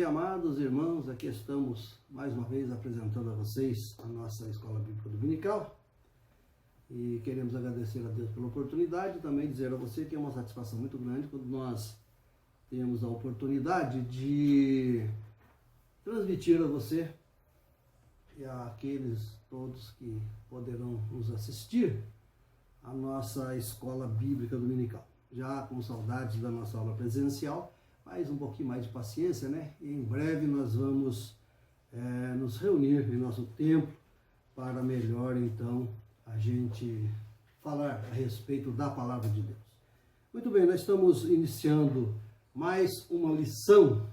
amados irmãos, aqui estamos mais uma vez apresentando a vocês a nossa Escola Bíblica Dominical e queremos agradecer a Deus pela oportunidade e também dizer a você que é uma satisfação muito grande quando nós temos a oportunidade de transmitir a você e àqueles todos que poderão nos assistir a nossa Escola Bíblica Dominical. Já com saudades da nossa aula presencial, mas um pouquinho mais de paciência, né? E em breve nós vamos nos reunir em nosso templo para melhor, então, a gente falar a respeito da Palavra de Deus. Muito bem, nós estamos iniciando mais uma lição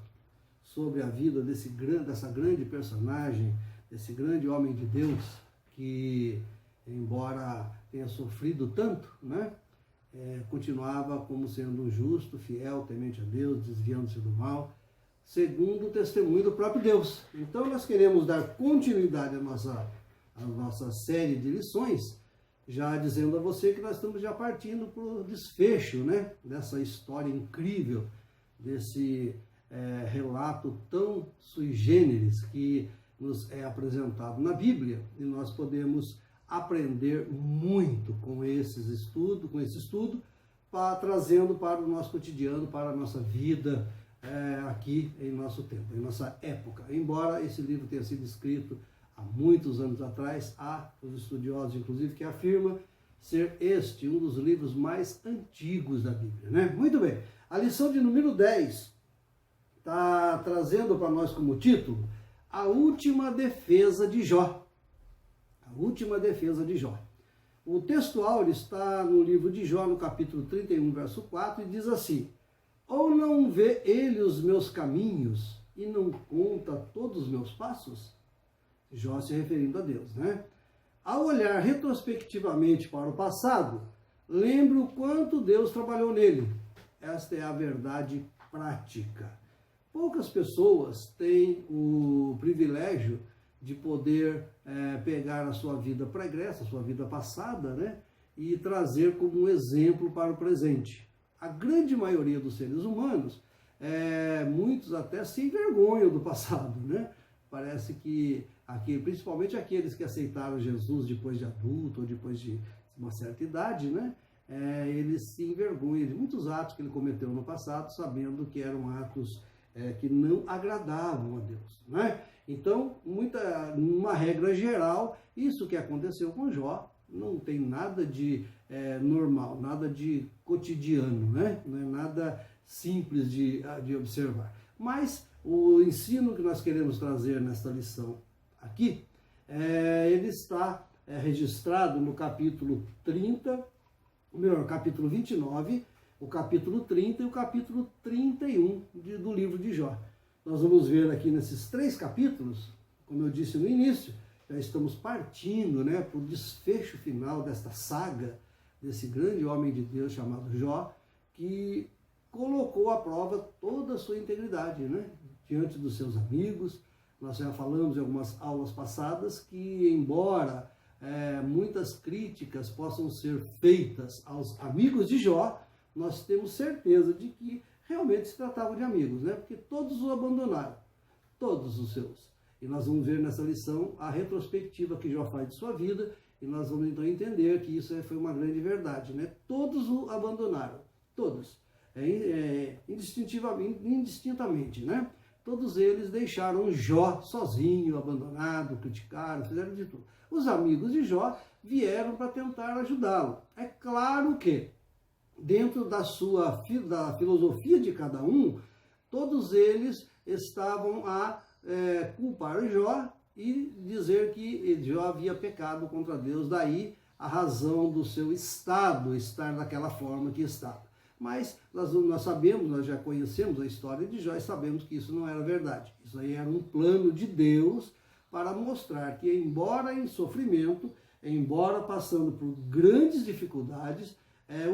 sobre a vida dessa grande personagem, desse grande homem de Deus, que, embora tenha sofrido tanto, né? Continuava como sendo um justo, fiel, temente a Deus, desviando-se do mal, segundo o testemunho do próprio Deus. Então nós queremos dar continuidade à nossa série de lições, já dizendo a você que nós estamos já partindo para o desfecho, né, dessa história incrível, desse relato tão sui generis que nos é apresentado na Bíblia, e nós podemos aprender muito com esse estudo, trazendo para o nosso cotidiano, para a nossa vida aqui em nosso tempo, em nossa época. Embora esse livro tenha sido escrito há muitos anos atrás, há os estudiosos, inclusive, que afirmam ser este um dos livros mais antigos da Bíblia, né? Muito bem, a lição de número 10 está trazendo para nós como título a última defesa de Jó. A última defesa de Jó. O textual está no livro de Jó, no capítulo 31, verso 4, e diz assim: ou não vê ele os meus caminhos e não conta todos os meus passos? Jó se referindo a Deus, né? Ao olhar retrospectivamente para o passado, lembra o quanto Deus trabalhou nele. Esta é a verdade prática. Poucas pessoas têm o privilégio de poder pegar a sua vida pregressa, a sua vida passada, né, e trazer como um exemplo para o presente. A grande maioria dos seres humanos, muitos até se envergonham do passado, né? Parece que, principalmente aqueles que aceitaram Jesus depois de adulto ou depois de uma certa idade, né, eles se envergonham de muitos atos que ele cometeu no passado, sabendo que eram atos que não agradavam a Deus, né? Então, numa regra geral, isso que aconteceu com Jó não tem nada de normal, nada de cotidiano, né? Não é nada simples de observar. Mas o ensino que nós queremos trazer nesta lição aqui, ele está registrado no capítulo 29, o capítulo 30 e o capítulo 31 do livro de Jó. Nós vamos ver aqui nesses 3 capítulos, como eu disse no início, já estamos partindo, né, para o desfecho final desta saga, desse grande homem de Deus chamado Jó, que colocou à prova toda a sua integridade, né, diante dos seus amigos. Nós já falamos em algumas aulas passadas que, embora muitas críticas possam ser feitas aos amigos de Jó, nós temos certeza de que realmente se tratava de amigos, né? Porque todos o abandonaram, todos os seus. E nós vamos ver nessa lição a retrospectiva que Jó faz de sua vida, e nós vamos então entender que isso foi uma grande verdade, né? Todos o abandonaram, todos, indistintamente, né? Todos eles deixaram Jó sozinho, abandonado, criticaram, fizeram de tudo. Os amigos de Jó vieram para tentar ajudá-lo. É claro que, dentro da filosofia de cada um, todos eles estavam a culpar Jó e dizer que Jó havia pecado contra Deus, daí a razão do seu estado estar daquela forma que estava. Mas nós sabemos, nós já conhecemos a história de Jó e sabemos que isso não era verdade. Isso aí era um plano de Deus para mostrar que, embora em sofrimento, embora passando por grandes dificuldades,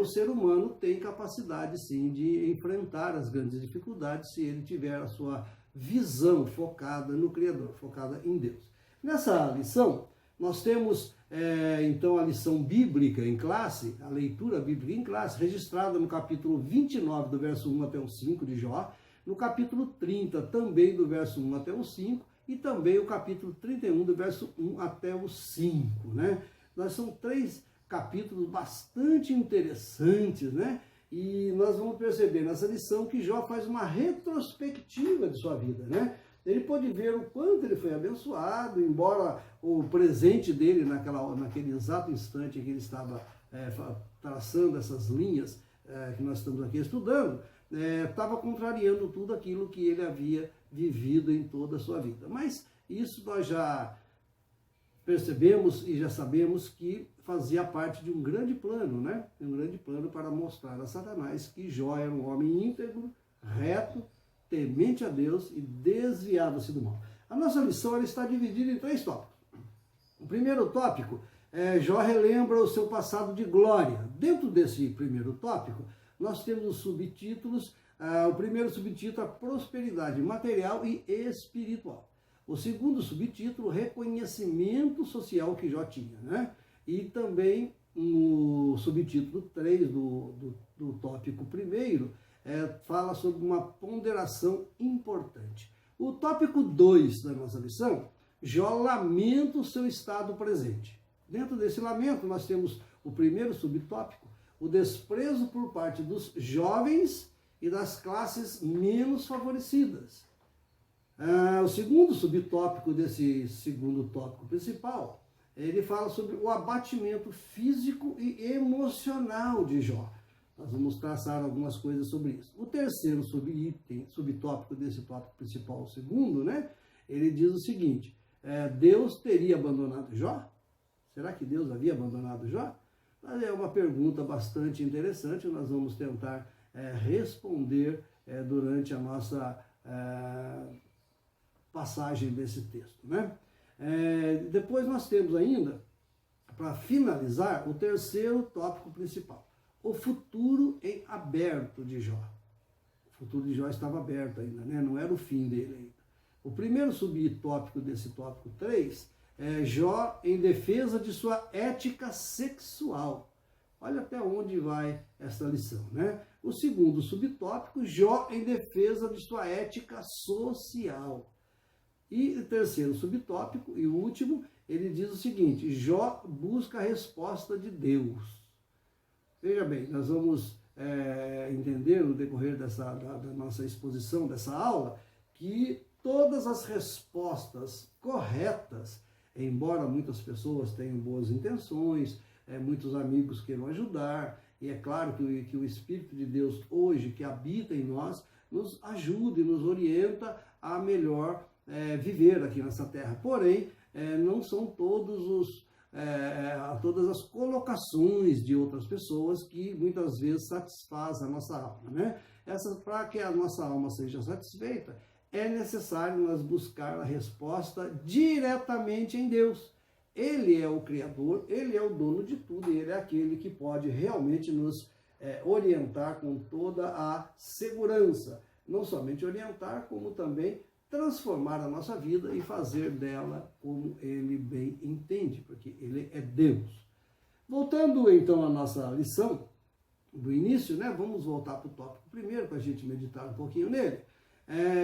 o ser humano tem capacidade sim de enfrentar as grandes dificuldades se ele tiver a sua visão focada no Criador, focada em Deus. Nessa lição, nós temos então a lição bíblica em classe, a leitura bíblica em classe, registrada no capítulo 29, do verso 1 até o 5 de Jó. no capítulo 30, também do verso 1 até o 5, e também o capítulo 31, do verso 1 até o 5, né? São 3 capítulos bastante interessantes, né? E nós vamos perceber nessa lição que Jó faz uma retrospectiva de sua vida, né? Ele pode ver o quanto ele foi abençoado, embora o presente dele naquele exato instante em que ele estava traçando essas linhas que nós estamos aqui estudando, estava contrariando tudo aquilo que ele havia vivido em toda a sua vida. Mas isso nós já percebemos e já sabemos que fazia parte de um grande plano, né? Um grande plano para mostrar a Satanás que Jó era um homem íntegro, reto, temente a Deus e desviava-se do mal. A nossa lição ela está dividida em 3 tópicos. O primeiro tópico Jó relembra o seu passado de glória. Dentro desse primeiro tópico, nós temos os subtítulos. O primeiro subtítulo, a prosperidade material e espiritual. O segundo subtítulo, reconhecimento social que Jó tinha, né? E também no subtítulo 3 do tópico primeiro, fala sobre uma ponderação importante. O tópico 2 da nossa lição, Jó lamenta o seu estado presente. Dentro desse lamento, nós temos o primeiro subtópico, o desprezo por parte dos jovens e das classes menos favorecidas. O segundo subtópico desse segundo tópico principal, ele fala sobre o abatimento físico e emocional de Jó. Nós vamos traçar algumas coisas sobre isso. O terceiro subtópico desse tópico principal, o segundo, né? Ele diz o seguinte, Deus teria abandonado Jó? Será que Deus havia abandonado Jó? Mas é uma pergunta bastante interessante, nós vamos tentar responder durante a nossa passagem desse texto, né? Depois nós temos ainda, para finalizar, o terceiro tópico principal, o futuro em aberto de Jó. O futuro de Jó estava aberto ainda, né? Não era o fim dele ainda. O primeiro subtópico desse tópico 3 é Jó em defesa de sua ética sexual. Olha até onde vai essa lição, né? O segundo subtópico, Jó em defesa de sua ética social. E o terceiro subtópico, e o último, ele diz o seguinte, Jó busca a resposta de Deus. Veja bem, nós vamos entender no decorrer da nossa exposição, dessa aula, que todas as respostas corretas, embora muitas pessoas tenham boas intenções, muitos amigos queiram ajudar, e é claro que o Espírito de Deus hoje, que habita em nós, nos ajuda e nos orienta a melhor viver aqui nessa terra. Porém, não são todas as colocações de outras pessoas que muitas vezes satisfazem a nossa alma, né? Para que a nossa alma seja satisfeita, é necessário nós buscar a resposta diretamente em Deus. Ele é o Criador, Ele é o dono de tudo, e Ele é aquele que pode realmente nos orientar com toda a segurança. Não somente orientar, como também transformar a nossa vida e fazer dela como Ele bem entende, porque Ele é Deus. Voltando então à nossa lição do início, né? Vamos voltar para o tópico primeiro, para a gente meditar um pouquinho nele.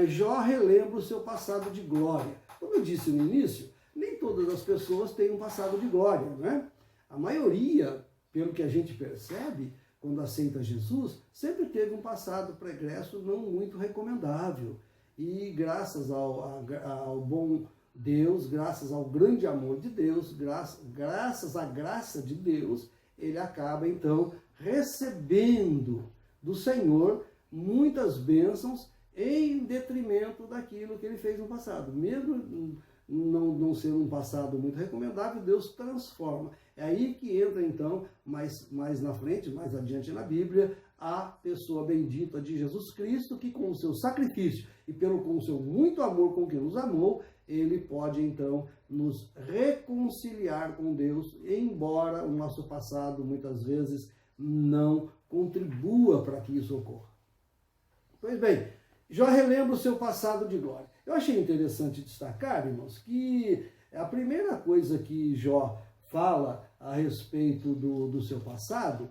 Jó relembra o seu passado de glória. Como eu disse no início, nem todas as pessoas têm um passado de glória, né? A maioria, pelo que a gente percebe, quando aceita Jesus, sempre teve um passado pregresso não muito recomendável. E graças ao bom Deus, graças ao grande amor de Deus, graças à graça de Deus, ele acaba então recebendo do Senhor muitas bênçãos em detrimento daquilo que ele fez no passado. Mesmo não ser um passado muito recomendável, Deus transforma. É aí que entra então, mais na frente, mais adiante na Bíblia, a pessoa bendita de Jesus Cristo, que com o seu sacrifício e com o seu muito amor com que nos amou, ele pode então nos reconciliar com Deus, embora o nosso passado muitas vezes não contribua para que isso ocorra. Pois bem, Jó relembra o seu passado de glória. Eu achei interessante destacar, irmãos, que a primeira coisa que Jó fala a respeito do seu passado,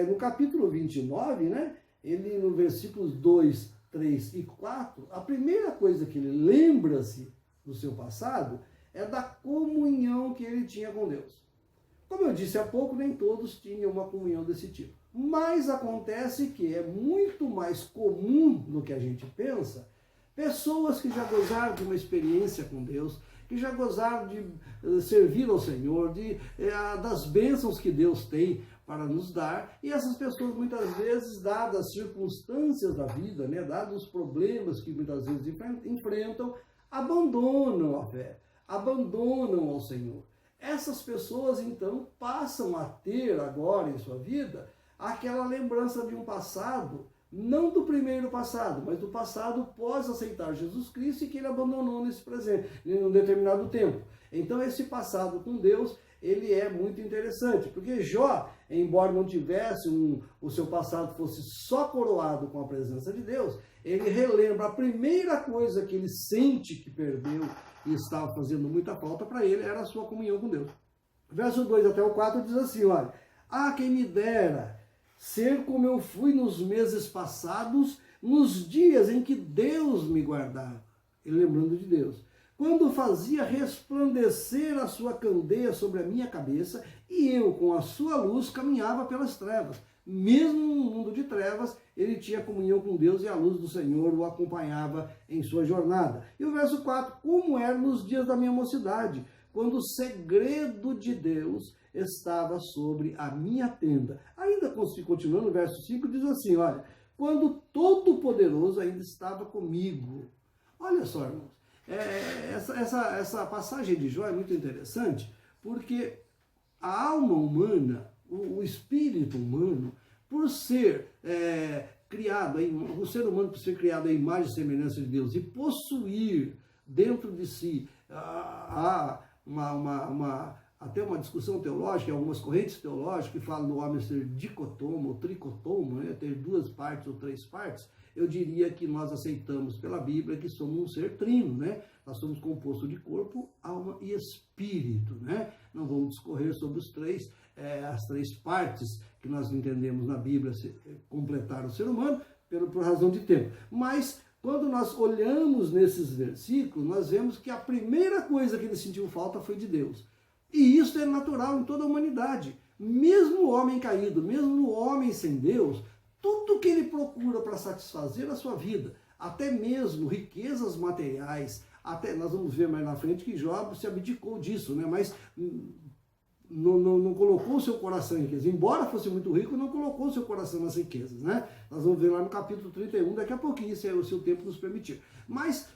no capítulo 29, né, ele no versículos 2, 3 e 4, a primeira coisa que ele lembra-se do seu passado é da comunhão que ele tinha com Deus. Como eu disse há pouco, nem todos tinham uma comunhão desse tipo. Mas acontece que é muito mais comum do que a gente pensa, pessoas que já gozaram de uma experiência com Deus, que já gozaram de servir ao Senhor, das bênçãos que Deus tem para nos dar, e essas pessoas muitas vezes, dadas as circunstâncias da vida, né, dados os problemas que muitas vezes enfrentam, abandonam a fé, abandonam ao Senhor. Essas pessoas então passam a ter agora em sua vida aquela lembrança de um passado, não do primeiro passado, mas do passado pós aceitar Jesus Cristo e que ele abandonou nesse presente, em um determinado tempo. Então esse passado com Deus, ele é muito interessante, porque Jó, embora não tivesse o seu passado fosse só coroado com a presença de Deus, ele relembra a primeira coisa que ele sente que perdeu e estava fazendo muita falta para ele, era a sua comunhão com Deus. Verso 2 até o 4 diz assim, olha, quem me dera ser como eu fui nos meses passados, nos dias em que Deus me guardava. Ele lembrando de Deus. Quando fazia resplandecer a sua candeia sobre a minha cabeça, e eu, com a sua luz, caminhava pelas trevas. Mesmo no mundo de trevas, ele tinha comunhão com Deus e a luz do Senhor o acompanhava em sua jornada. E o verso 4, como era nos dias da minha mocidade, quando o segredo de Deus estava sobre a minha tenda. Ainda continuando, o verso 5 diz assim, olha, quando o Todo-Poderoso ainda estava comigo. Olha só, irmãos, essa passagem de Jó é muito interessante, porque a alma humana, o espírito humano, por ser criado, o ser humano por ser criado à imagem e semelhança de Deus e possuir dentro de si até uma discussão teológica, algumas correntes teológicas que falam do homem ser dicotomo ou tricotomo, né, ter duas partes ou três partes, eu diria que nós aceitamos pela Bíblia que somos um ser trino, né? Nós somos composto de corpo, alma e espírito, né? Não vamos discorrer sobre as três partes que nós entendemos na Bíblia completar o ser humano, por razão de tempo. Mas quando nós olhamos nesses versículos, nós vemos que a primeira coisa que ele sentiu falta foi de Deus. E isso é natural em toda a humanidade. Mesmo o homem caído, mesmo o homem sem Deus, tudo que ele procura para satisfazer a sua vida, até mesmo riquezas materiais, até nós vamos ver mais na frente que Jó se abdicou disso, né? Mas não colocou o seu coração em riquezas. Embora fosse muito rico, não colocou o seu coração nas riquezas, né? Nós vamos ver lá no capítulo 31, daqui a pouquinho, se o tempo nos permitir. Mas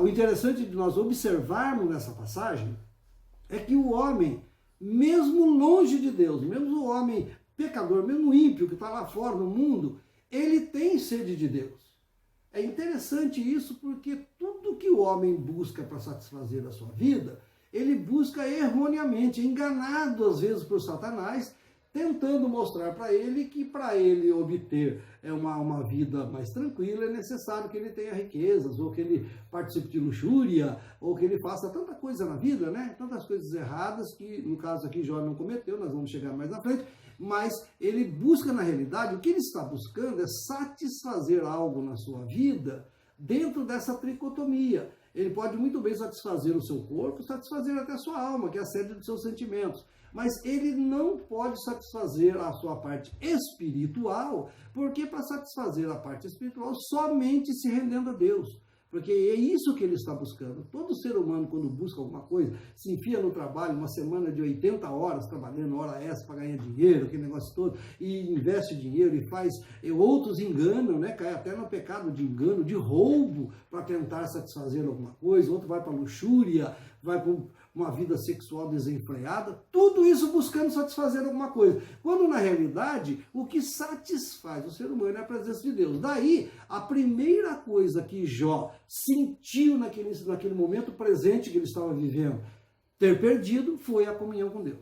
o interessante de nós observarmos nessa passagem é que o homem, mesmo longe de Deus, mesmo o homem pecador, mesmo o ímpio que está lá fora no mundo, ele tem sede de Deus. É interessante isso porque tudo que o homem busca para satisfazer a sua vida, ele busca erroneamente, enganado às vezes por Satanás, tentando mostrar para ele que para ele obter uma vida mais tranquila é necessário que ele tenha riquezas, ou que ele participe de luxúria, ou que ele faça tanta coisa na vida, né? Tantas coisas erradas que, no caso aqui, Jó não cometeu, nós vamos chegar mais na frente, mas ele busca na realidade, o que ele está buscando é satisfazer algo na sua vida dentro dessa tricotomia. Ele pode muito bem satisfazer o seu corpo, satisfazer até a sua alma, que é a sede dos seus sentimentos. Mas ele não pode satisfazer a sua parte espiritual, porque para satisfazer a parte espiritual, somente se rendendo a Deus. Porque é isso que ele está buscando. Todo ser humano, quando busca alguma coisa, se enfia no trabalho, uma semana de 80 horas trabalhando, hora extra para ganhar dinheiro, aquele negócio todo, e investe dinheiro e faz, outros enganam, né? Cai até no pecado de engano, de roubo, para tentar satisfazer alguma coisa, outro vai para luxúria, vai para uma vida sexual desenfreada, tudo isso buscando satisfazer alguma coisa. Quando na realidade, o que satisfaz o ser humano é a presença de Deus. Daí, a primeira coisa que Jó sentiu naquele momento presente que ele estava vivendo, ter perdido, foi a comunhão com Deus.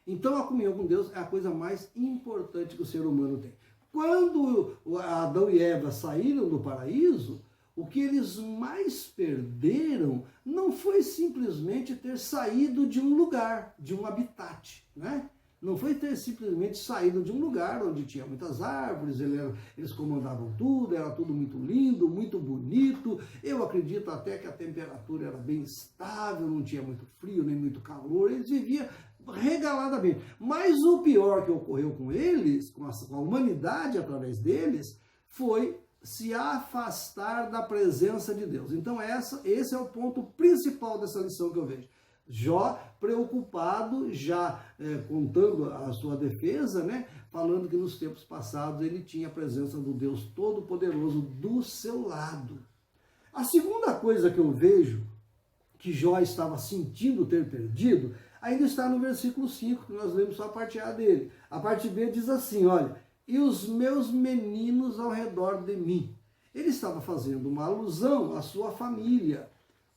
Então a comunhão com Deus é a coisa mais importante que o ser humano tem. Quando Adão e Eva saíram do paraíso, o que eles mais perderam não foi simplesmente ter saído de um lugar, de um habitat, né? Não foi ter simplesmente saído de um lugar onde tinha muitas árvores, eles comandavam tudo, era tudo muito lindo, muito bonito. Eu acredito até que a temperatura era bem estável, não tinha muito frio nem muito calor, eles viviam regaladamente. Mas o pior que ocorreu com eles, com a humanidade através deles, foi se afastar da presença de Deus. Então esse é o ponto principal dessa lição que eu vejo. Jó preocupado, já contando a sua defesa, né, falando que nos tempos passados ele tinha a presença do Deus Todo-Poderoso do seu lado. A segunda coisa que eu vejo que Jó estava sentindo ter perdido, ainda está no versículo 5, que nós lemos só a parte A dele. A parte B diz assim, olha, e os meus meninos ao redor de mim. Ele estava fazendo uma alusão à sua família.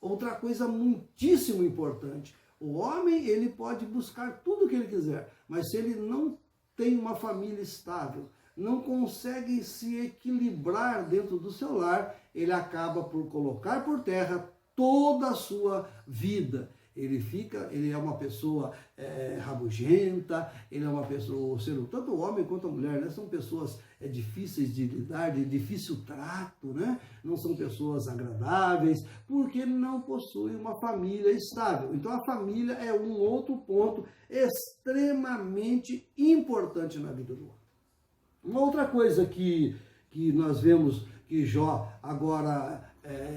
Outra coisa muitíssimo importante, o homem ele pode buscar tudo o que ele quiser, mas se ele não tem uma família estável, não consegue se equilibrar dentro do seu lar, ele acaba por colocar por terra toda a sua vida. Ele é uma pessoa rabugenta, ele é uma pessoa, tanto o homem quanto a mulher, né, são pessoas difíceis de lidar, de difícil trato, né? Não são pessoas agradáveis, porque não possuem uma família estável. Então a família é um outro ponto extremamente importante na vida do homem. Uma outra coisa que nós vemos que Jó agora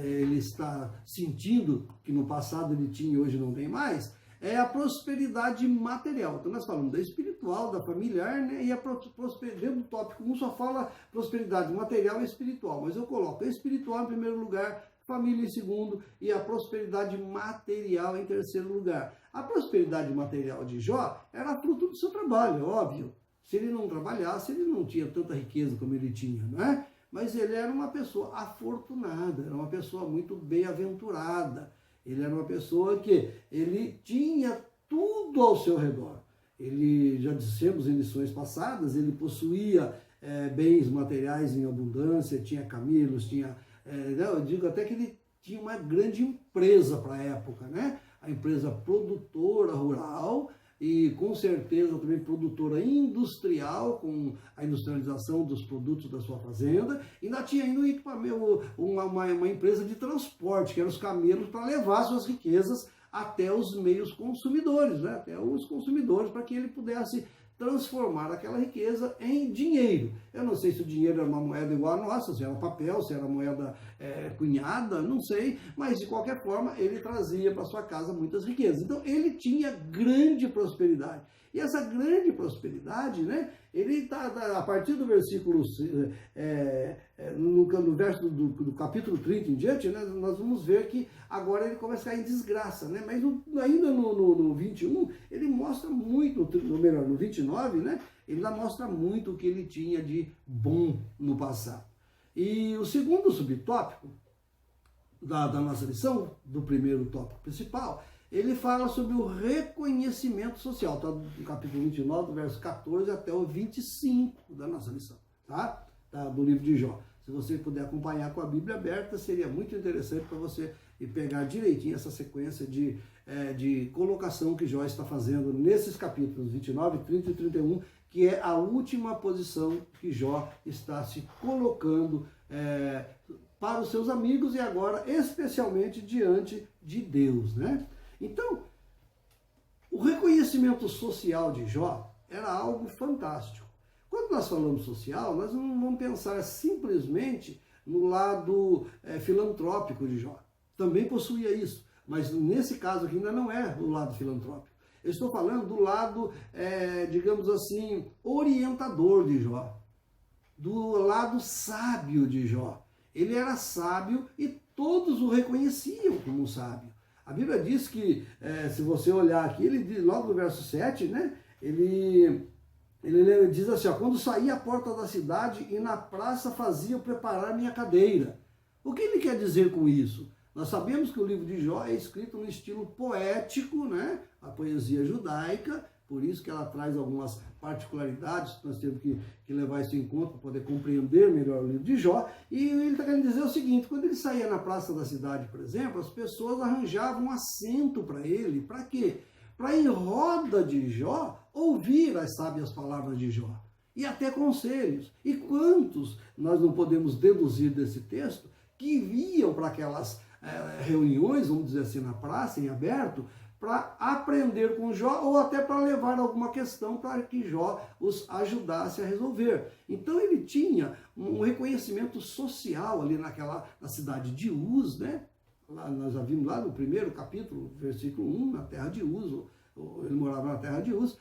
ele está sentindo, que no passado ele tinha e hoje não tem mais, é a prosperidade material. Então nós falamos da espiritual, da familiar, né? E a prosperidade do tópico 1 só fala prosperidade material e espiritual, mas eu coloco a espiritual em primeiro lugar, família em segundo e a prosperidade material em terceiro lugar. A prosperidade material de Jó era fruto do seu trabalho, óbvio. Se ele não trabalhasse, ele não tinha tanta riqueza como ele tinha, não é? Mas ele era uma pessoa afortunada, era uma pessoa muito bem-aventurada. Ele era uma pessoa que ele tinha tudo ao seu redor. Ele, já dissemos em lições passadas, ele possuía bens materiais em abundância, tinha camelos, eu digo até que ele tinha uma grande empresa para a época, né? A empresa produtora rural, e com certeza também produtora industrial, com a industrialização dos produtos da sua fazenda, e ainda tinha ainda um equipamento, uma empresa de transporte, que eram os camelos, para levar suas riquezas até os meios consumidores, né? Até os consumidores, para que ele pudesse transformar aquela riqueza em dinheiro. Eu não sei se o dinheiro era uma moeda igual a nossa, se era papel, se era moeda cunhada, não sei, mas de qualquer forma ele trazia para sua casa muitas riquezas. Então ele tinha grande prosperidade. E essa grande prosperidade, né, ele está a partir do versículo, no verso do capítulo 30 em diante, né, nós vamos ver que agora ele começa a cair em desgraça, né, mas ainda no 21, ele mostra muito, melhor, no 29, né, ele ainda mostra muito o que ele tinha de bom no passado. E o segundo subtópico da nossa lição, do primeiro tópico principal, ele fala sobre o reconhecimento social, está no capítulo 29, do verso 14 até o 25 da nossa lição, tá? Do livro de Jó. Se você puder acompanhar com a Bíblia aberta, seria muito interessante para você pegar direitinho essa sequência de colocação que Jó está fazendo nesses capítulos 29, 30 e 31, que é a última posição que Jó está se colocando para os seus amigos e agora especialmente diante de Deus, né? Então, o reconhecimento social de Jó era algo fantástico. Quando nós falamos social, nós não vamos pensar simplesmente no lado filantrópico de Jó. Também possuía isso, mas nesse caso aqui ainda não é o lado filantrópico. Eu estou falando do lado, digamos assim, orientador de Jó, do lado sábio de Jó. Ele era sábio e todos o reconheciam como sábio. A Bíblia diz que, se você olhar aqui, ele diz, logo no verso 7, né, ele diz assim, ó, quando saía à porta da cidade e na praça fazia preparar minha cadeira. O que ele quer dizer com isso? Nós sabemos que o livro de Jó é escrito no estilo poético, né, a poesia judaica, por isso que ela traz algumas particularidades, nós temos que levar isso em conta para poder compreender melhor o livro de Jó. E ele está querendo dizer o seguinte, quando ele saía na praça da cidade, por exemplo, as pessoas arranjavam um assento para ele. Para quê? para em roda de Jó ouvir as sábias palavras de Jó e até conselhos. E quantos nós não podemos deduzir desse texto que iam para aquelas reuniões, vamos dizer assim, na praça, em aberto, para aprender com Jó ou até para levar alguma questão para que Jó os ajudasse a resolver. Então ele tinha um reconhecimento social ali na cidade de Uz, né? Lá, nós já vimos lá no primeiro capítulo, versículo 1, na terra de Uz, ele morava na terra de Uz,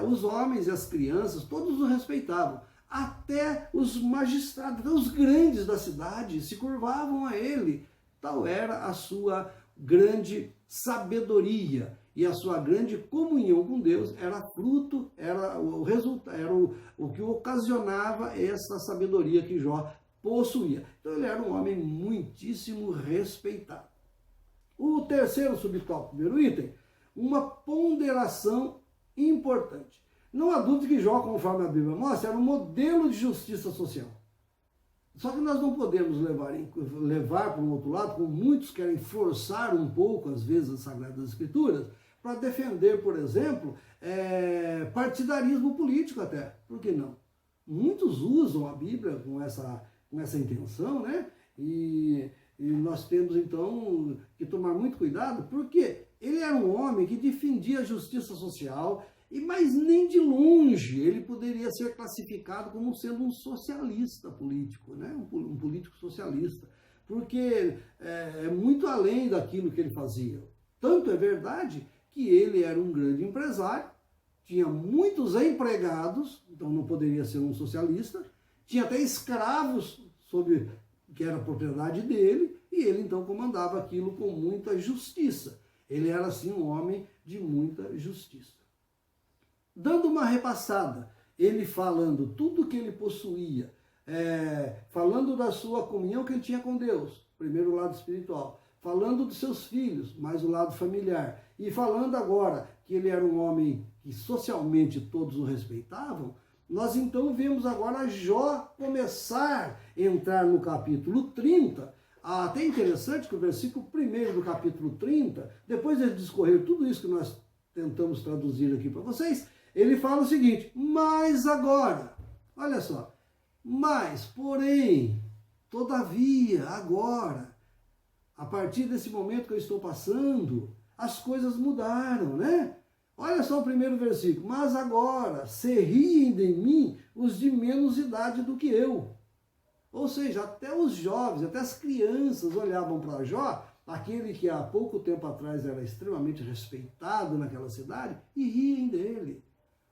os homens e as crianças, todos o respeitavam. Até os magistrados, até os grandes da cidade se curvavam a ele. Tal era a sua grande sabedoria e a sua grande comunhão com Deus era fruto, era o resultado, era o que ocasionava essa sabedoria que Jó possuía. Então ele era um homem muitíssimo respeitado. O terceiro subtópico, primeiro item, uma ponderação importante. Não há dúvida que Jó, conforme a Bíblia mostra, era um modelo de justiça social. Só que nós não podemos levar para um outro lado, como muitos querem forçar um pouco, às vezes, as Sagradas Escrituras, para defender, por exemplo, partidarismo político até. Por que não? Muitos usam a Bíblia com essa intenção, né? E nós temos, então, que tomar muito cuidado, porque ele era um homem que defendia a justiça social, mas nem de longe ele poderia ser classificado como sendo um socialista político, né? Um político socialista, porque é muito além daquilo que ele fazia. Tanto é verdade que ele era um grande empresário, tinha muitos empregados, então não poderia ser um socialista, tinha até escravos que era propriedade dele, e ele então comandava aquilo com muita justiça. Ele era assim um homem de muita justiça. Dando uma repassada, ele falando tudo que ele possuía, falando da sua comunhão que ele tinha com Deus, primeiro o lado espiritual, falando dos seus filhos, mais o lado familiar, e falando agora que ele era um homem que socialmente todos o respeitavam, nós então vemos agora Jó começar a entrar no capítulo 30, até interessante que o versículo 1 do capítulo 30, depois de discorrer tudo isso que nós tentamos traduzir aqui para vocês, ele fala o seguinte: mas agora, olha só, mas, porém, todavia, agora, a partir desse momento que eu estou passando, as coisas mudaram, né? Olha só o primeiro versículo: mas agora se riem de mim os de menos idade do que eu. Ou seja, até os jovens, até as crianças olhavam para Jó, aquele que há pouco tempo atrás era extremamente respeitado naquela cidade, e riem dele.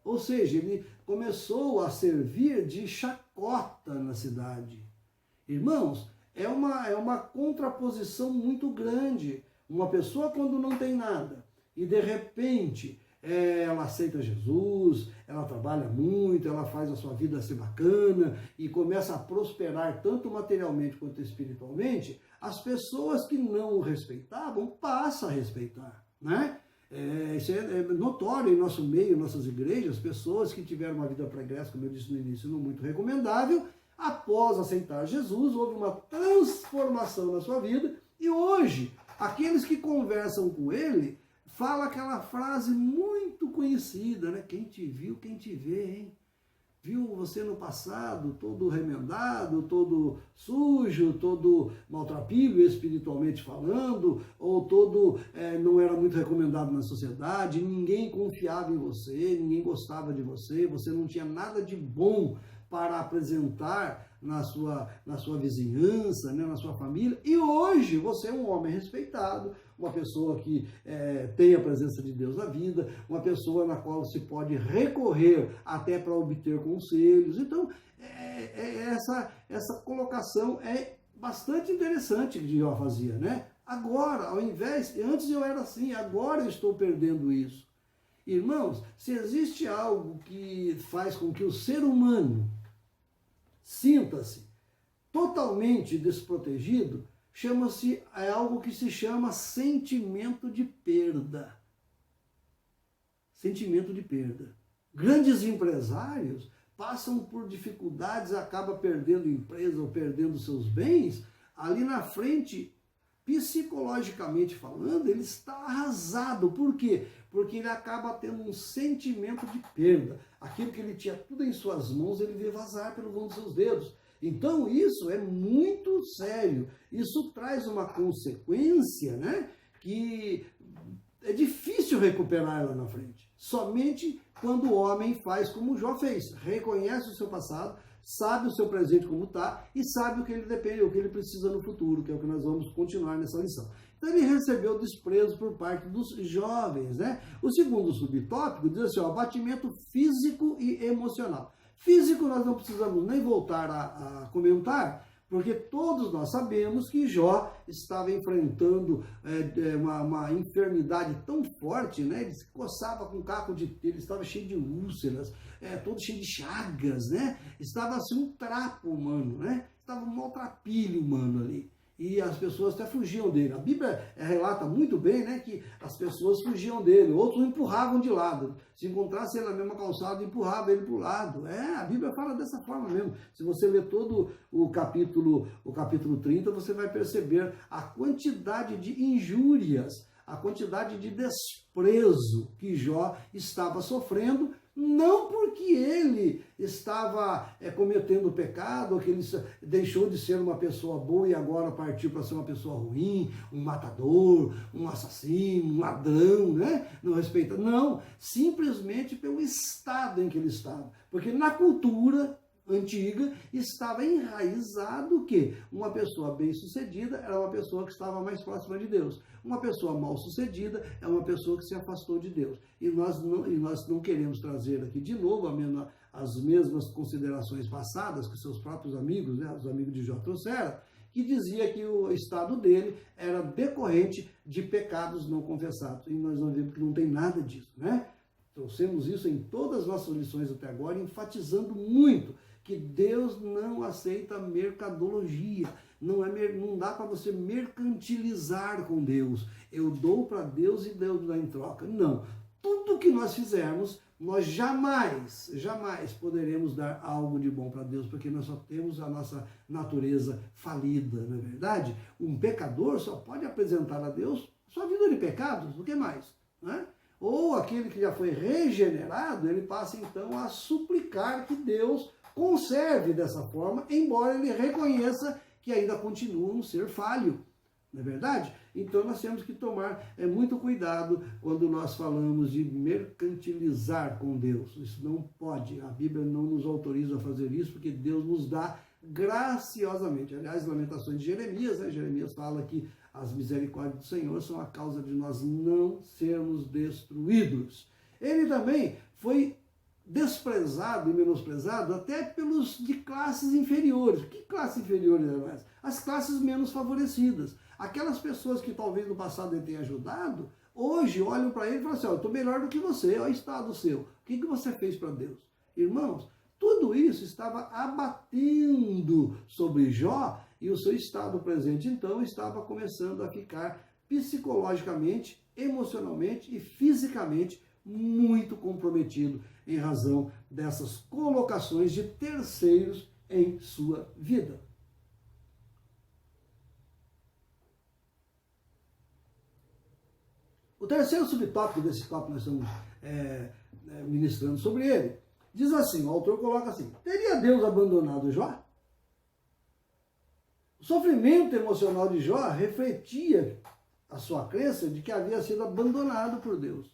Ou seja, ele começou a servir de chacota na cidade. Irmãos, é uma contraposição muito grande. Uma pessoa quando não tem nada e de repente ela aceita Jesus, ela trabalha muito, ela faz a sua vida ser bacana e começa a prosperar tanto materialmente quanto espiritualmente, as pessoas que não o respeitavam passam a respeitar, né? Isso é notório em nosso meio, em nossas igrejas, pessoas que tiveram uma vida pregressa, como eu disse no início, não muito recomendável, após aceitar Jesus, houve uma transformação na sua vida, e hoje, aqueles que conversam com ele, falam aquela frase muito conhecida, né? Quem te viu, quem te vê, hein? Viu você no passado, todo remendado, todo sujo, todo maltrapilho espiritualmente falando, ou todo não era muito recomendado na sociedade, ninguém confiava em você, ninguém gostava de você, você não tinha nada de bom para apresentar na sua vizinhança, né, na sua família, e hoje você é um homem respeitado, uma pessoa que tem a presença de Deus na vida, uma pessoa na qual se pode recorrer até para obter conselhos. Então, essa colocação é bastante interessante que Jó fazia, né? Agora, ao invés, antes eu era assim, agora eu estou perdendo isso. Irmãos, se existe algo que faz com que o ser humano sinta-se totalmente desprotegido, é algo que se chama sentimento de perda. Sentimento de perda. Grandes empresários passam por dificuldades, acabam perdendo empresa ou perdendo seus bens, ali na frente psicologicamente falando, ele está arrasado. Por quê? Porque ele acaba tendo um sentimento de perda. Aquilo que ele tinha tudo em suas mãos, ele vê vazar pelo vão dos seus dedos. Então isso é muito sério. Isso traz uma consequência, né, que é difícil recuperar ela na frente. Somente quando o homem faz como Jó fez. Reconhece o seu passado, sabe o seu presente como está e sabe o que ele depende, o que ele precisa no futuro, que é o que nós vamos continuar nessa lição. Então ele recebeu desprezo por parte dos jovens, né? O segundo subtópico diz assim, ó, abatimento físico e emocional. Físico nós não precisamos nem voltar a comentar, porque todos nós sabemos que Jó estava enfrentando uma enfermidade tão forte, né? Ele se coçava com caco de telha, ele estava cheio de úlceras, todo cheio de chagas, né? Estava assim um trapo humano, né? Estava um maltrapilho humano ali. E as pessoas até fugiam dele. A Bíblia relata muito bem, né, que as pessoas fugiam dele, outros o empurravam de lado. Se encontrasse ele na mesma calçada, empurrava ele para o lado. A Bíblia fala dessa forma mesmo. Se você ler todo o capítulo 30, você vai perceber a quantidade de injúrias, a quantidade de desprezo que Jó estava sofrendo, não porque ele estava cometendo pecado, ou que ele deixou de ser uma pessoa boa e agora partiu para ser uma pessoa ruim, um matador, um assassino, um ladrão, né? Não respeita. Não, simplesmente pelo estado em que ele estava. Porque na cultura antiga estava enraizado que uma pessoa bem-sucedida era uma pessoa que estava mais próxima de Deus. Uma pessoa mal-sucedida é uma pessoa que se afastou de Deus. E nós não queremos trazer aqui de novo as mesmas considerações passadas que seus próprios amigos, né, os amigos de Jó trouxeram, que dizia que o estado dele era decorrente de pecados não confessados. E nós vamos ver que não tem nada disso, né? Trouxemos isso em todas as nossas lições até agora, enfatizando muito que Deus não aceita mercadologia. Não dá para você mercantilizar com Deus. Eu dou para Deus e Deus dá em troca. Não. Tudo que nós fizermos, nós jamais poderemos dar algo de bom para Deus, porque nós só temos a nossa natureza falida, não é verdade? Um pecador só pode apresentar a Deus sua vida de pecados, o que mais? Né? Ou aquele que já foi regenerado, ele passa então a suplicar que Deus conserve dessa forma, embora ele reconheça que ainda continua um ser falho, não é verdade? Então nós temos que tomar muito cuidado quando nós falamos de mercantilizar com Deus. Isso não pode, a Bíblia não nos autoriza a fazer isso, porque Deus nos dá graciosamente. Aliás, Lamentações de Jeremias, né? Jeremias fala que as misericórdias do Senhor são a causa de nós não sermos destruídos. Ele também foi desprezado e menosprezado até pelos de classes inferiores. Que classes inferiores eram essas? As classes menos favorecidas. Aquelas pessoas que talvez no passado ele tenha ajudado, hoje olham para ele e falam assim, eu estou melhor do que você, olha o estado seu. O que você fez para Deus? Irmãos, tudo isso estava abatendo sobre Jó e o seu estado presente, então, estava começando a ficar psicologicamente, emocionalmente e fisicamente muito comprometido em razão dessas colocações de terceiros em sua vida. O terceiro subtópico desse tópico que nós estamos ministrando sobre ele, diz assim, o autor coloca assim, teria Deus abandonado Jó? O sofrimento emocional de Jó refletia a sua crença de que havia sido abandonado por Deus.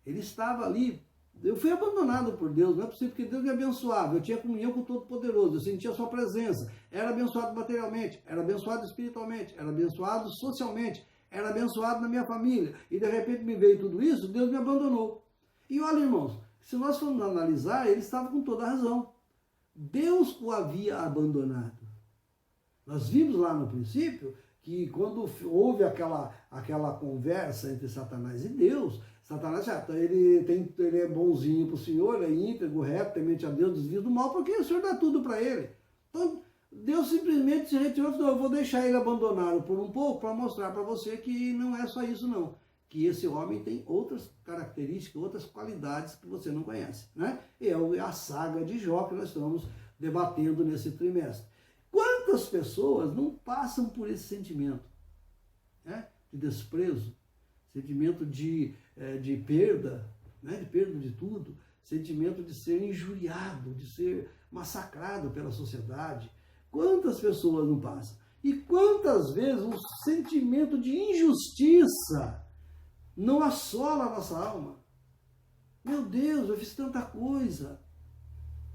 Ele estava ali, eu fui abandonado por Deus, não é possível, porque Deus me abençoava, eu tinha comunhão com o Todo-Poderoso, eu sentia a sua presença, era abençoado materialmente, era abençoado espiritualmente, era abençoado socialmente, era abençoado na minha família, e de repente me veio tudo isso, Deus me abandonou. E olha, irmãos, se nós formos analisar, ele estava com toda a razão. Deus o havia abandonado. Nós vimos lá no princípio que quando houve aquela conversa entre Satanás e Deus, Satanás, ele é bonzinho para o Senhor, é íntegro, reto, temente a Deus, desvia do mal, porque o Senhor dá tudo para ele. Então, Deus simplesmente se retirou e falou, eu vou deixar ele abandonado por um pouco para mostrar para você que não é só isso não. Que esse homem tem outras características, outras qualidades que você não conhece, né? É a saga de Jó que nós estamos debatendo nesse trimestre. Quantas pessoas não passam por esse sentimento? né? De desprezo, sentimento de perda, né? De perda de tudo, sentimento de ser injuriado, de ser massacrado pela sociedade. Quantas pessoas não passam? E quantas vezes o sentimento de injustiça não assola a nossa alma? Meu Deus, eu fiz tanta coisa.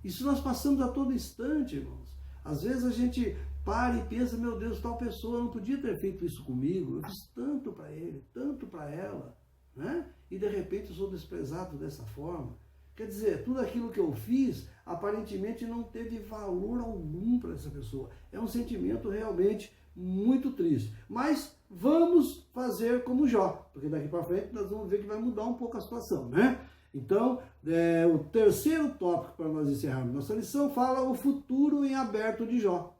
Isso nós passamos a todo instante, irmãos. Às vezes a gente para e pensa, meu Deus, tal pessoa não podia ter feito isso comigo. Eu fiz tanto para ele, tanto para ela, né? E de repente eu sou desprezado dessa forma. Quer dizer, tudo aquilo que eu fiz, aparentemente não teve valor algum para essa pessoa. É um sentimento realmente muito triste. Mas vamos fazer como Jó, porque daqui para frente nós vamos ver que vai mudar um pouco a situação, né? Então, o terceiro tópico para nós encerrarmos nossa lição fala o futuro em aberto de Jó.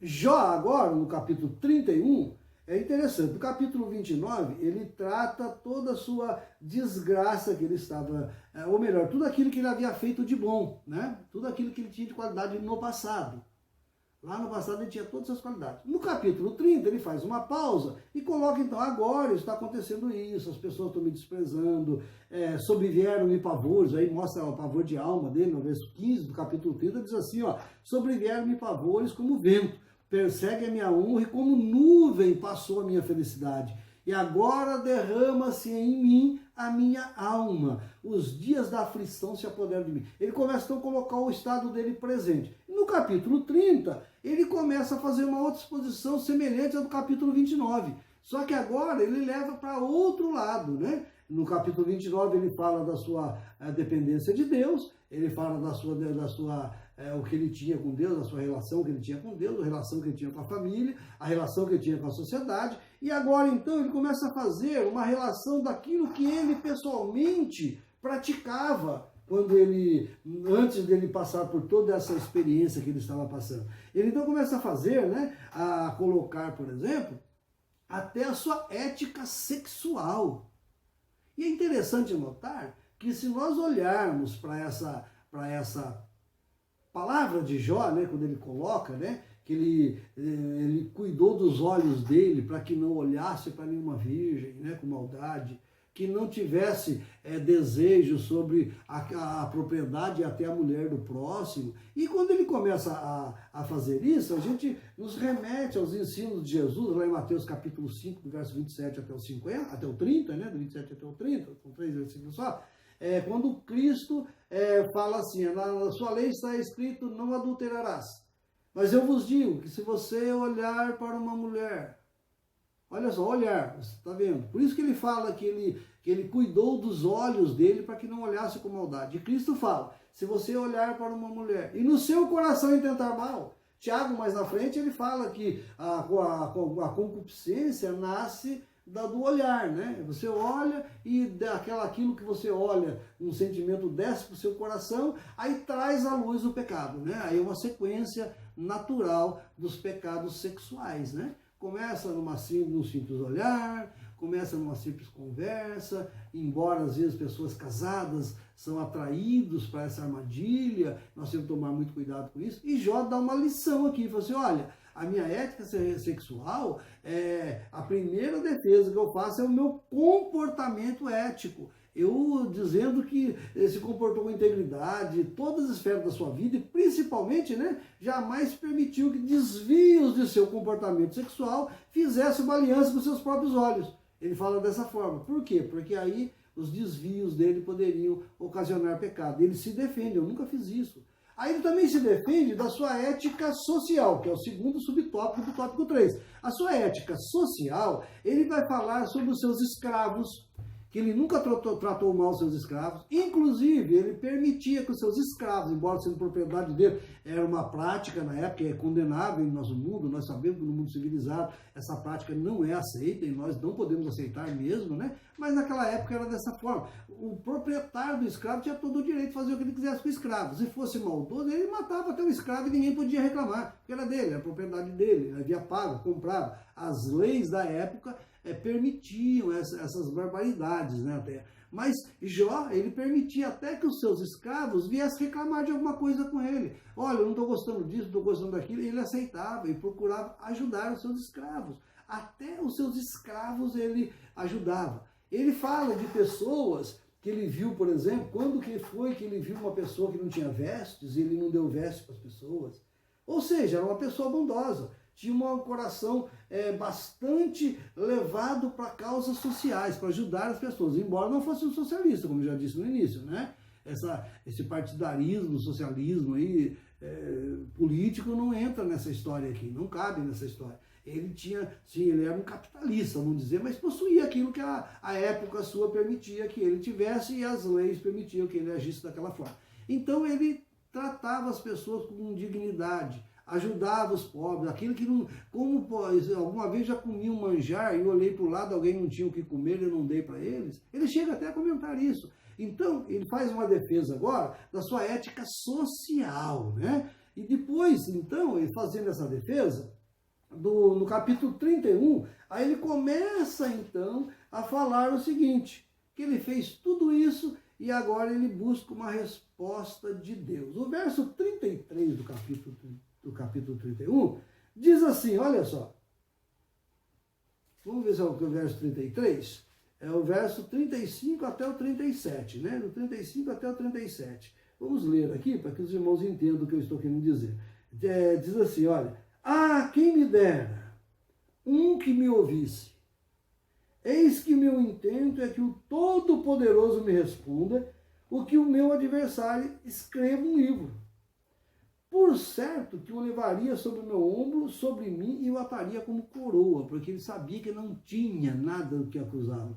Jó agora, no capítulo 31, é interessante. No capítulo 29, ele trata toda a sua desgraça que ele estava, ou melhor, tudo aquilo que ele havia feito de bom, né? Tudo aquilo que ele tinha de qualidade no passado. Lá no passado ele tinha todas essas qualidades. No capítulo 30 ele faz uma pausa e coloca então, agora está acontecendo isso, as pessoas estão me desprezando, sobrevieram-me pavores, aí mostra o pavor de alma dele, no verso 15 do capítulo 30, diz assim, ó, sobrevieram-me pavores como vento, persegue a minha honra e como nuvem passou a minha felicidade. E agora derrama-se em mim a minha alma. Os dias da aflição se apoderam de mim. Ele começa então a colocar o estado dele presente. No capítulo 30, ele começa a fazer uma outra exposição semelhante à do capítulo 29. Só que agora ele leva para outro lado, né? No capítulo 29 ele fala da sua dependência de Deus, ele fala o que ele tinha com Deus, a sua relação que ele tinha com Deus, a relação que ele tinha com a família, a relação que ele tinha com a sociedade. E agora então ele começa a fazer uma relação daquilo que ele pessoalmente praticava antes dele passar por toda essa experiência que ele estava passando. Ele então começa a fazer, né, a colocar, por exemplo, até a sua ética sexual. E é interessante notar que se nós olharmos para essa palavra de Jó, né, quando ele coloca, né, que ele cuidou dos olhos dele para que não olhasse para nenhuma virgem, né, com maldade, que não tivesse desejo sobre a propriedade e até a mulher do próximo. E quando ele começa a fazer isso, a gente nos remete aos ensinos de Jesus, lá em Mateus capítulo 5, do verso 27 até o 30, né, do 27 até o 30, são 3 versículos só, quando Cristo fala assim, na sua lei está escrito, não adulterarás. Mas eu vos digo que se você olhar para uma mulher, olha só, olhar, você está vendo? Por isso que ele fala que ele cuidou dos olhos dele para que não olhasse com maldade. E Cristo fala, se você olhar para uma mulher e no seu coração intentar mal, Tiago mais na frente ele fala que a concupiscência nasce do olhar, né? Você olha e aquilo que você olha, um sentimento desce para o seu coração, aí traz à luz o pecado, né? Aí é uma sequência natural dos pecados sexuais, né? Começa num simples olhar, começa numa simples conversa, embora às vezes pessoas casadas são atraídos para essa armadilha, nós temos que tomar muito cuidado com isso. E Jó dá uma lição aqui, fala assim, olha, a minha ética sexual, a primeira defesa que eu faço é o meu comportamento ético. Eu dizendo que se comportou com integridade, todas as esferas da sua vida, e principalmente, né, jamais permitiu que desvios de seu comportamento sexual fizessem uma aliança com seus próprios olhos. Ele fala dessa forma. Por quê? Porque aí os desvios dele poderiam ocasionar pecado. Ele se defende, eu nunca fiz isso. Aí ele também se defende da sua ética social, que é o segundo subtópico do tópico 3. A sua ética social, ele vai falar sobre os seus escravos, que ele nunca tratou mal os seus escravos, inclusive ele permitia que os seus escravos, embora sendo propriedade dele, era uma prática na época, é condenável em nosso mundo, nós sabemos que no mundo civilizado essa prática não é aceita e nós não podemos aceitar mesmo, né? Mas naquela época era dessa forma. O proprietário do escravo tinha todo o direito de fazer o que ele quisesse com o escravo. Se fosse maldoso, ele matava até o escravo e ninguém podia reclamar, porque era dele, era propriedade dele, ele havia pago, comprado. As leis da época permitiam essas barbaridades, né, até. Mas Jó, ele permitia até que os seus escravos viessem reclamar de alguma coisa com ele. Olha, eu não estou gostando disso, não estou gostando daquilo. E ele aceitava e procurava ajudar os seus escravos até os seus escravos ele ajudava. Ele fala de pessoas que ele viu, por exemplo, quando que foi que ele viu uma pessoa que não tinha vestes e ele não deu vestes para as pessoas. Ou seja, era uma pessoa bondosa, tinha um coração bastante levado para causas sociais, para ajudar as pessoas, embora não fosse um socialista, como já disse no início, né? Esse partidarismo, socialismo aí, político não entra nessa história aqui, não cabe nessa história. Ele tinha, sim, ele era um capitalista, vamos dizer, mas possuía aquilo que a época sua permitia que ele tivesse e as leis permitiam que ele agisse daquela forma. Então ele tratava as pessoas com dignidade, ajudava os pobres, aquilo que não... Como alguma vez já comi um manjar e olhei para o lado, alguém não tinha o que comer e eu não dei para eles. Ele chega até a comentar isso. Então, ele faz uma defesa agora da sua ética social, né? E depois, então, ele fazendo essa defesa, no capítulo 31, aí ele começa, então, a falar o seguinte, que ele fez tudo isso e agora ele busca uma resposta de Deus. O verso 33 do capítulo 31 diz assim, olha só, vamos ver se é o verso 33, é o verso 35 até o 37, né? Do 35 até o 37. Vamos ler aqui para que os irmãos entendam o que eu estou querendo dizer. Diz assim, olha, quem me dera um que me ouvisse. Eis que meu intento é que o Todo-Poderoso me responda, o que o meu adversário escreva um livro. Por certo que o levaria sobre o meu ombro, sobre mim, e o ataria como coroa, porque ele sabia que não tinha nada do que acusá-lo.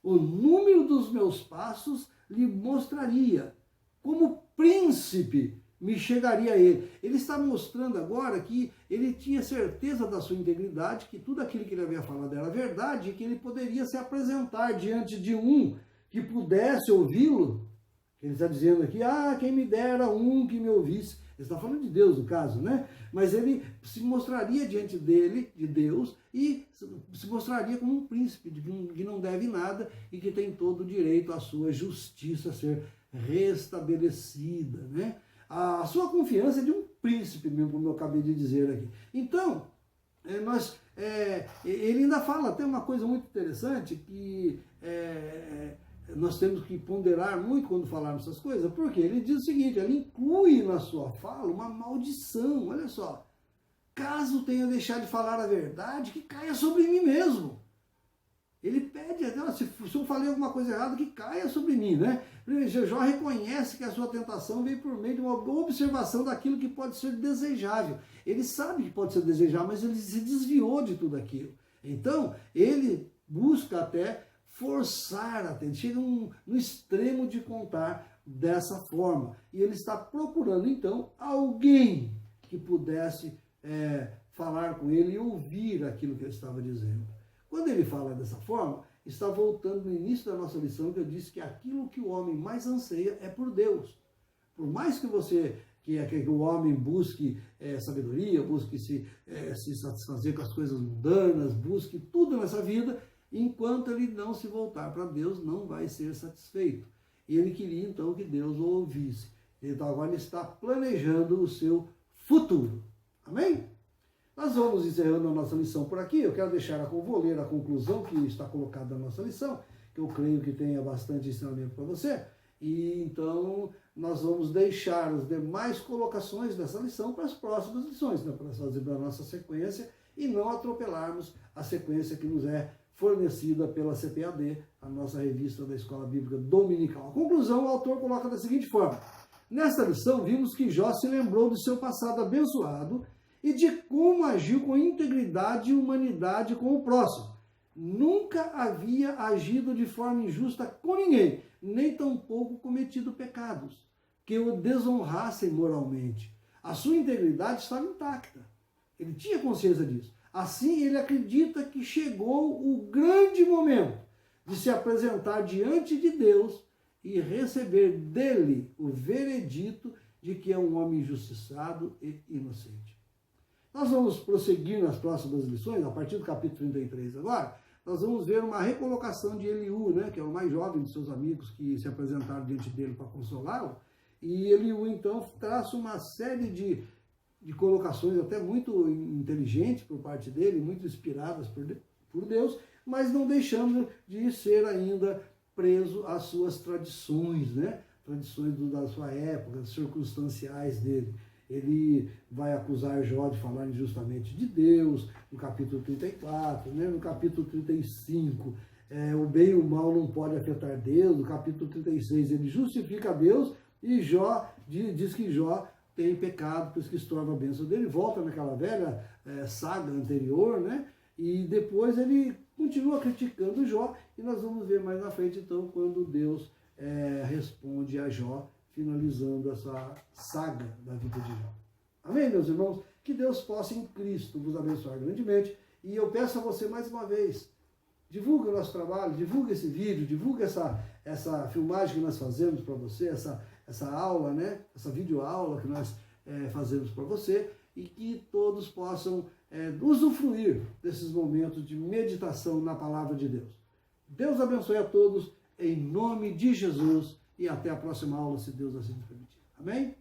O número dos meus passos lhe mostraria, como príncipe me chegaria a ele. Ele está mostrando agora que ele tinha certeza da sua integridade, que tudo aquilo que ele havia falado era verdade, e que ele poderia se apresentar diante de um que pudesse ouvi-lo. Ele está dizendo aqui, quem me dera um que me ouvisse. Ele está falando de Deus, no caso, né? Mas ele se mostraria diante dele, de Deus, e se mostraria como um príncipe, que não deve nada e que tem todo o direito à sua justiça a ser restabelecida, né? A sua confiança é de um príncipe mesmo, como eu acabei de dizer aqui. Então, ele ainda fala até uma coisa muito interessante, que nós temos que ponderar muito quando falarmos essas coisas, porque ele diz o seguinte, ele inclui na sua fala uma maldição, olha só, caso tenha deixado de falar a verdade, que caia sobre mim mesmo. Ele pede, se eu falei alguma coisa errada, que caia sobre mim, né? Jó reconhece que a sua tentação veio por meio de uma observação daquilo que pode ser desejável. Ele sabe que pode ser desejável, mas ele se desviou de tudo aquilo. Então, ele busca até forçar, até chega no extremo de contar dessa forma. E ele está procurando, então, alguém que pudesse falar com ele e ouvir aquilo que ele estava dizendo. Quando ele fala dessa forma, está voltando no início da nossa lição, que eu disse que aquilo que o homem mais anseia é por Deus. Por mais que que o homem busque sabedoria, busque se satisfazer com as coisas mundanas, busque tudo nessa vida, enquanto ele não se voltar para Deus, não vai ser satisfeito. E ele queria então que Deus o ouvisse. Então agora ele está planejando o seu futuro. Amém? Nós vamos encerrando a nossa lição por aqui. Eu quero vou ler a conclusão que está colocada na nossa lição, que eu creio que tenha bastante ensinamento para você. E então nós vamos deixar as demais colocações dessa lição para as próximas lições, né? Para fazer a nossa sequência e não atropelarmos a sequência que nos é fornecida pela CPAD, a nossa revista da Escola Bíblica Dominical. A conclusão, o autor coloca da seguinte forma: nesta lição vimos que Jó se lembrou do seu passado abençoado e de como agiu com integridade e humanidade com o próximo. Nunca havia agido de forma injusta com ninguém, nem tampouco cometido pecados que o desonrassem moralmente. A sua integridade estava intacta. Ele tinha consciência disso. Assim, ele acredita que chegou o grande momento de se apresentar diante de Deus e receber dele o veredito de que é um homem injustiçado e inocente. Nós vamos prosseguir nas próximas lições, a partir do capítulo 33 agora, nós vamos ver uma recolocação de Eliú, né, que é o mais jovem de seus amigos que se apresentaram diante dele para consolá-lo, e Eliú então traça uma série de de colocações até muito inteligentes por parte dele, muito inspiradas por Deus, mas não deixando de ser ainda preso às suas tradições, né? Tradições da sua época, circunstanciais dele. Ele vai acusar Jó de falar injustamente de Deus, no capítulo 34, né? No capítulo 35, o bem e o mal não podem afetar Deus, no capítulo 36 ele justifica Deus, e Jó diz que Jó tem pecado, por isso que estorva a bênção dele, volta naquela velha saga anterior, né? E depois ele continua criticando Jó, e nós vamos ver mais na frente, então, quando Deus responde a Jó, finalizando essa saga da vida de Jó. Amém, meus irmãos? Que Deus possa, em Cristo, vos abençoar grandemente. E eu peço a você, mais uma vez, divulgue o nosso trabalho, divulgue esse vídeo, divulgue essa filmagem que nós fazemos para você, essa aula, né? Essa videoaula que nós fazemos para você, e que todos possam usufruir desses momentos de meditação na palavra de Deus. Deus abençoe a todos, em nome de Jesus, e até a próxima aula, se Deus assim nos permitir. Amém?